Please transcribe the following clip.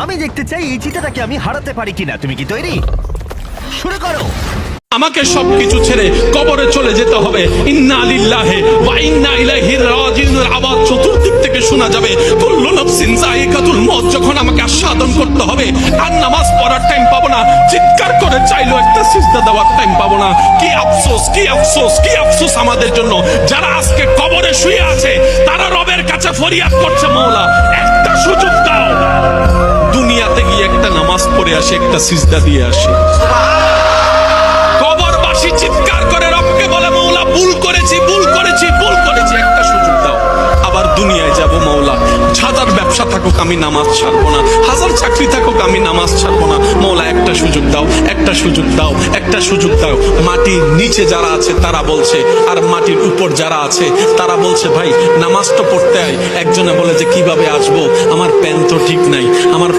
আমি দেখতে চাই এই চিতাটাকে আমি হারাতে পারি কিনা। তুমি কি তৈরি? শুরু করো। আমাকে সবকিছু ছেড়ে কবরে চলে যেতে হবে। ইন্না লিল্লাহি ওয়া ইন্না ইলাইহি রাজিউনের আওয়াজ চতুর্দিক থেকে শোনা যাবে। কুল্লু নাফসিন যায়িকাতুল মউত। যখন আমাকে আস্বাদন করতে হবে, আর নামাজ পড়ার টাইম পাবো না, চিৎকার করে চাইলো একটা সিজদা দেওয়ার টাইম পাবো না। কি আফসোস, কি আফসোস, কি আফসোস আমাদের জন্য যারা আজকে কবরে শুয়ে আছে। তারা রবের কাছে ফরিয়াদ করছে, মওলা একটা সুযোগ দাও, দুনিয়াতে গিয়ে একটা নামাজ পড়ে আসে, একটা সিজদা দিয়ে আসে। কবরবাসী চিৎকার করে রবকে বলে, মওলা ভুল করেছি, ভুল করেছি, ভুল করেছি, একটা সুযোগ দাও। আবার দুনিয়ায় যাব মওলা, হাজার ব্যবসা থাকুক আমি নামাজ ছাড়বো না, হাজার চাকরি থাকুক আমি নামাজ ছাড়বো না। মওলা একটা সুযোগ দাও, একটা সুযোগ দাও, একটা সুযোগ দাও। মাটির নিচে যারা আছে তারা বলছে, আর মাটির উপর যারা আছে তারা বলছে, ভাই নামাজ তো পড়তে হয়। একজনে বলে যে কিভাবে আসবো, আমার প্যান্ট তো ঠিক নাই, আমার